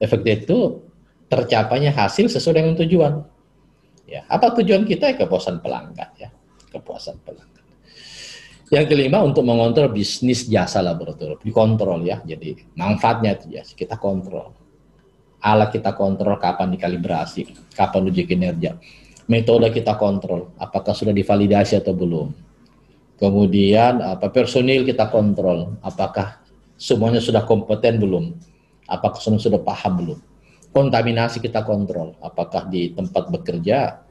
Efektif itu tercapainya hasil sesuai dengan tujuan. Ya, apa tujuan kita? Kepuasan pelanggan ya, kepuasan pelanggan. Yang kelima, untuk mengontrol bisnis jasa laboratorium, dikontrol ya. Jadi manfaatnya itu ya kita kontrol. Alat kita kontrol kapan dikalibrasi, kapan uji kinerja. Metode kita kontrol, apakah sudah divalidasi atau belum. Kemudian personil kita kontrol, apakah semuanya sudah kompeten belum, apakah semuanya sudah paham belum. Kontaminasi kita kontrol, apakah di tempat bekerja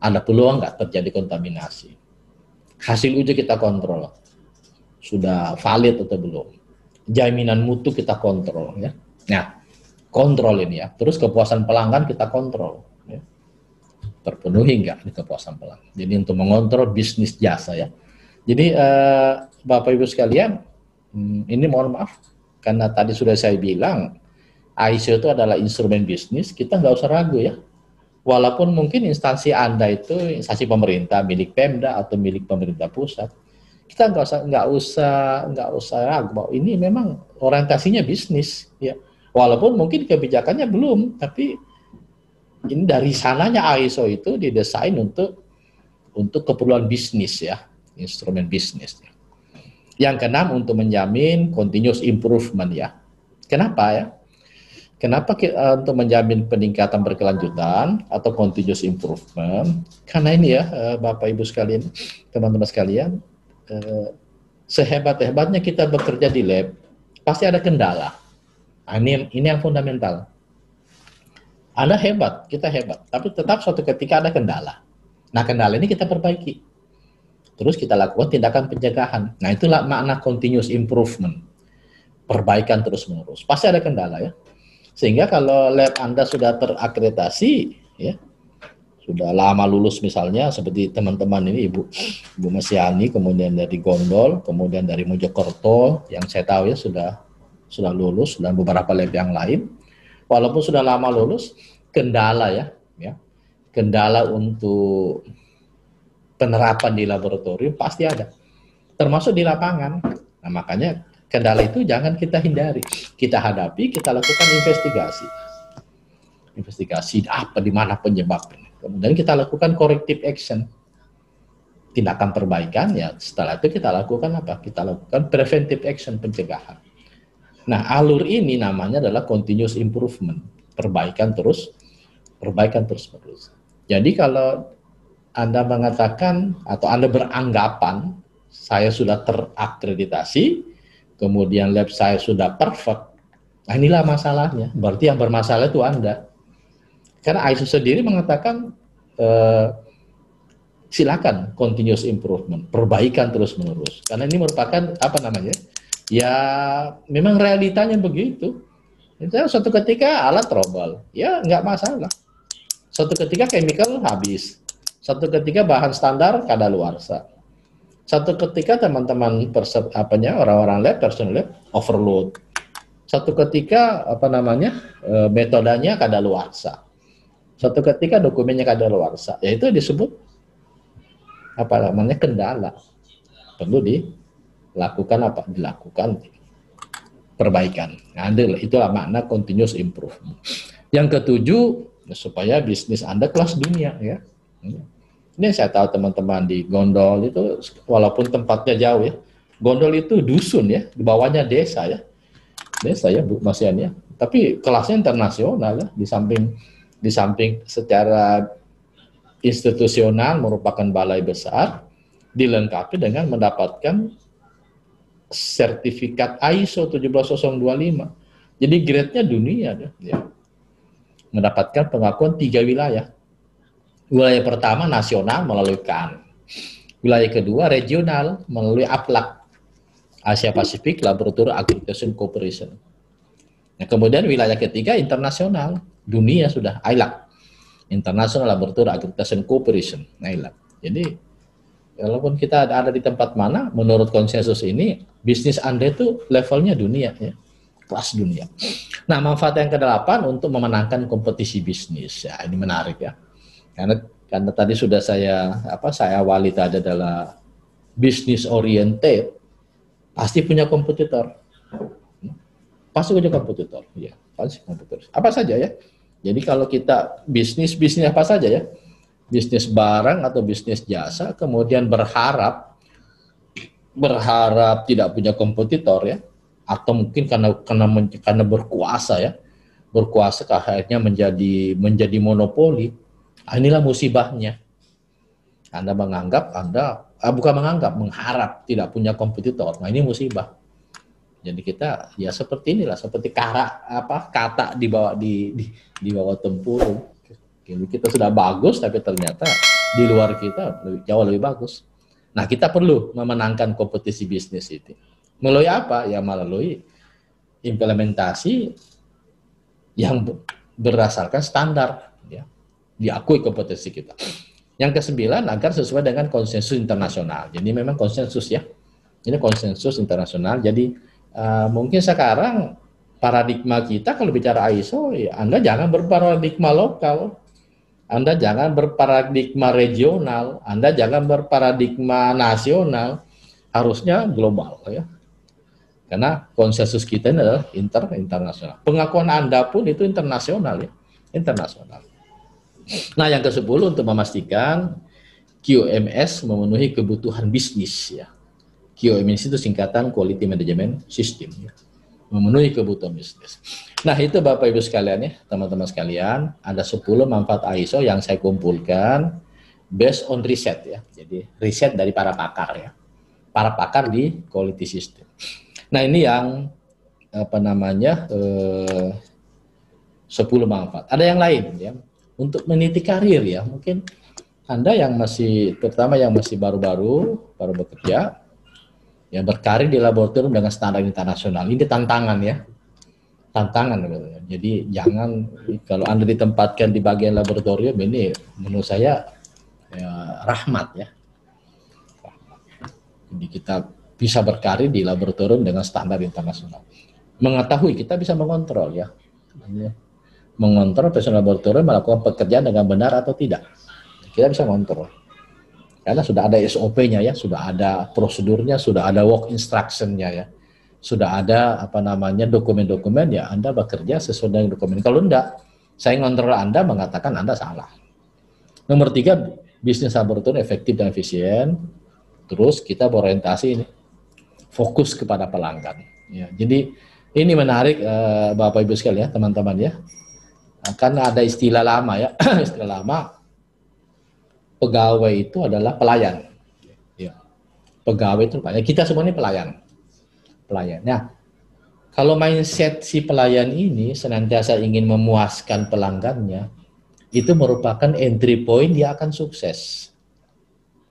ada peluang nggak terjadi kontaminasi. Hasil uji kita kontrol, sudah valid atau belum. Jaminan mutu kita kontrol ya. Nah, kontrol ini ya. Terus kepuasan pelanggan kita kontrol ya. Terpenuhi nggak di kepuasan pelanggan. Jadi untuk mengontrol bisnis jasa ya. Jadi Bapak Ibu sekalian, ini mohon maaf karena tadi sudah saya bilang ISO itu adalah instrumen bisnis, kita nggak usah ragu ya. Walaupun mungkin instansi Anda itu instansi pemerintah, milik Pemda atau milik pemerintah pusat, kita nggak usah ragu bahwa ini memang orientasinya bisnis ya. Walaupun mungkin kebijakannya belum, tapi ini dari sananya ISO itu didesain untuk keperluan bisnis ya, instrumen bisnis. Yang keenam, untuk menjamin continuous improvement ya. Kenapa ya? Kenapa untuk menjamin peningkatan berkelanjutan atau continuous improvement? Karena ini ya, Bapak Ibu sekalian, teman-teman sekalian, sehebat-hebatnya kita bekerja di lab, pasti ada kendala. Nah, ini yang fundamental. Anda hebat, kita hebat, tapi tetap suatu ketika ada kendala. Nah, kendala ini kita perbaiki. Terus kita lakukan tindakan pencegahan. Nah, itulah makna continuous improvement. Perbaikan terus-menerus. Pasti ada kendala ya. Sehingga kalau lab Anda sudah terakreditasi, ya, sudah lama lulus misalnya, seperti teman-teman ini, Ibu Mesiani, kemudian dari Gondol, kemudian dari Mojokerto, yang saya tahu ya sudah lulus, dan beberapa lab yang lain. Walaupun sudah lama lulus, kendala ya, kendala untuk penerapan di laboratorium pasti ada, termasuk di lapangan. Nah, makanya kendala itu jangan kita hindari, kita hadapi, kita lakukan investigasi apa, di mana penyebabnya. Kemudian kita lakukan corrective action, tindakan perbaikan ya. Setelah itu kita lakukan apa? Kita lakukan preventive action, pencegahan. Nah, alur ini namanya adalah continuous improvement, perbaikan terus menerus. Jadi kalau Anda mengatakan atau Anda beranggapan saya sudah terakreditasi, kemudian lab saya sudah perfect, nah inilah masalahnya. Berarti yang bermasalah itu Anda. Karena ISO sendiri mengatakan silakan continuous improvement, perbaikan terus-menerus. Karena ini merupakan ya memang realitanya begitu. Suatu ketika alat trouble, ya nggak masalah. Suatu ketika chemical habis. Suatu ketika bahan standar kadaluarsa. Satu ketika teman-teman orang-orang lab, personal lab overload. Satu ketika metodenya kadaluarsa. Satu ketika dokumennya kadaluarsa. Yaitu disebut kendala. Perlu dilakukan perbaikan. Nah, itulah makna continuous improvement. Yang ketujuh, supaya bisnis Anda kelas dunia ya. Ini saya tahu teman-teman di Gondol itu, walaupun tempatnya jauh ya, Gondol itu dusun ya, di bawahnya desa ya Bu Masian ya, tapi kelasnya internasional ya, di samping secara institusional merupakan balai besar, dilengkapi dengan mendapatkan sertifikat ISO 17025, jadi grade-nya dunia ya. Mendapatkan pengakuan 3 wilayah. Wilayah pertama nasional melalui KAN. Wilayah kedua regional melalui APLAC, Asia Pacific Laboratory Accreditation Corporation. Nah, kemudian wilayah ketiga internasional, dunia sudah ILAC, International Laboratory Accreditation Corporation, ILAC. Jadi walaupun kita ada di tempat mana, menurut konsensus ini bisnis Anda itu levelnya dunia ya, kelas dunia. Nah, manfaat yang ke-8 untuk memenangkan kompetisi bisnis. Ya, ini menarik ya. Karena tadi sudah saya awali tadi adalah bisnis oriented, pasti punya kompetitor. pasti punya kompetitor. Ya, pasti kompetitor. Apa saja ya. Jadi kalau kita bisnis apa saja ya, bisnis barang atau bisnis jasa, kemudian berharap tidak punya kompetitor ya, atau mungkin karena berkuasa ya, berkuasa akhirnya menjadi monopoli. Inilah musibahnya. Anda menganggap bukan menganggap, mengharap tidak punya kompetitor. Nah, ini musibah. Jadi kita ya seperti inilah, seperti kata di bawah tempurung. Jadi kita sudah bagus, tapi ternyata di luar kita jauh lebih bagus. Nah, kita perlu memenangkan kompetisi bisnis itu. Melalui apa? Ya melalui implementasi yang berdasarkan standar, ya, diakui kompetisi kita. Yang kesembilan, agar sesuai dengan konsensus internasional. Jadi memang konsensus ya, ini konsensus internasional. Jadi mungkin sekarang paradigma kita kalau bicara ISO, ya Anda jangan berparadigma lokal, Anda jangan berparadigma regional, Anda jangan berparadigma nasional, harusnya global ya. Karena konsensus kita ini adalah internasional. Pengakuan Anda pun itu internasional ya, internasional. Nah, yang ke-10 untuk memastikan QMS memenuhi kebutuhan bisnis ya. QMS itu singkatan Quality Management System ya. Memenuhi kebutuhan bisnis. Nah, itu Bapak Ibu sekalian ya, teman-teman sekalian, ada 10 manfaat ISO yang saya kumpulkan based on riset ya. Jadi riset dari para pakar ya. Para pakar di quality system. Nah, ini yang 10 manfaat. Ada yang lain ya. Untuk meniti karir ya, mungkin Anda yang terutama yang masih baru bekerja, ya berkarir di laboratorium dengan standar internasional. Ini tantangan ya, tantangan. Jadi jangan, kalau Anda ditempatkan di bagian laboratorium ini, menurut saya ya, rahmat ya. Jadi kita bisa berkarir di laboratorium dengan standar internasional. Mengetahui, kita bisa mengontrol ya. Mengontrol personal laboratorium melakukan pekerjaan dengan benar atau tidak. Kita bisa mengontrol. Karena sudah ada SOP-nya ya, sudah ada prosedurnya, sudah ada work instruction-nya ya. Sudah ada dokumen-dokumen ya, Anda bekerja sesuai dengan dokumen. Kalau enggak, saya ngontrol Anda mengatakan Anda salah. Nomor 3, bisnis laboratorium efektif dan efisien. Terus kita berorientasi ini, fokus kepada pelanggan. Ya, jadi ini menarik Bapak Ibu sekalian, teman-teman ya. Karena ada istilah lama ya, istilah lama, pegawai itu adalah pelayan. Ya. Pegawai itu pelayan. Kita semua ini pelayan. Nah, kalau mindset si pelayan ini senantiasa ingin memuaskan pelanggannya, itu merupakan entry point dia akan sukses.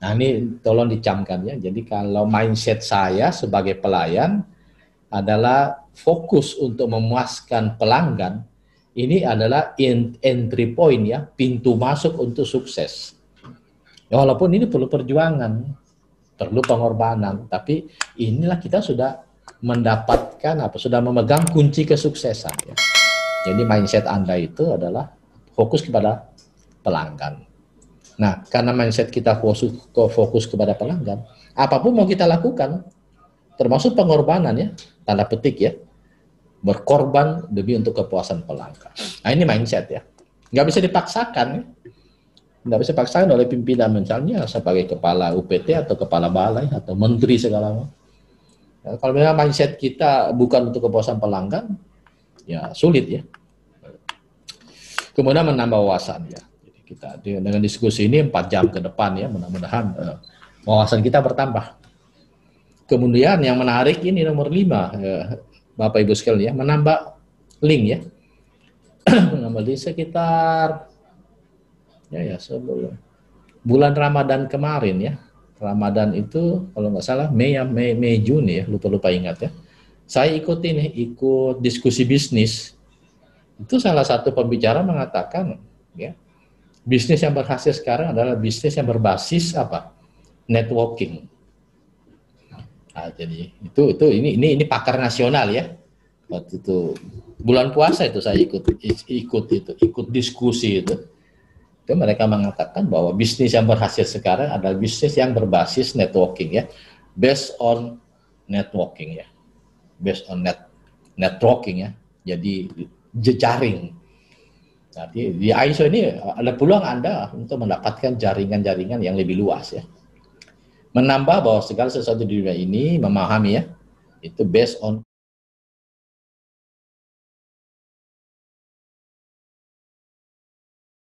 Nah, ini tolong dicamkan ya. Jadi kalau mindset saya sebagai pelayan adalah fokus untuk memuaskan pelanggan, ini adalah entry point ya, pintu masuk untuk sukses. Ya, walaupun ini perlu perjuangan, perlu pengorbanan, tapi inilah kita sudah mendapatkan sudah memegang kunci kesuksesan ya. Jadi mindset Anda itu adalah fokus kepada pelanggan. Nah, karena mindset kita fokus kepada pelanggan, apapun mau kita lakukan, termasuk pengorbanan ya, tanda petik ya, berkorban demi untuk kepuasan pelanggan. Nah, ini mindset ya. Nggak bisa dipaksakan ya. Nggak bisa dipaksakan oleh pimpinan, misalnya sebagai kepala UPT atau kepala balai atau menteri segala macam. Ya, kalau memang mindset kita bukan untuk kepuasan pelanggan, ya sulit ya. Kemudian menambah wawasan ya. Jadi kita dengan diskusi ini 4 jam ke depan ya, mudah-mudahan wawasan kita bertambah. Kemudian yang menarik ini nomor 5, Bapak Ibu sekalian ya, menambah link ya. Menambah link sekitar sebelum bulan Ramadan kemarin ya. Ramadan itu kalau nggak salah Mei Juni ya, lupa ingat ya. Saya ikut diskusi bisnis. Itu salah satu pembicara mengatakan ya, bisnis yang berhasil sekarang adalah bisnis yang berbasis networking. Nah, jadi ini pakar nasional ya. Waktu itu bulan puasa itu saya ikut diskusi itu. Itu mereka mengatakan bahwa bisnis yang berhasil sekarang adalah bisnis yang berbasis networking ya. Based on networking ya. Based on networking ya, jadi jejaring. Nah, di ISO ini ada peluang Anda untuk mendapatkan jaringan-jaringan yang lebih luas ya. Menambah bahwa segala sesuatu di dunia ini memahami ya, itu based on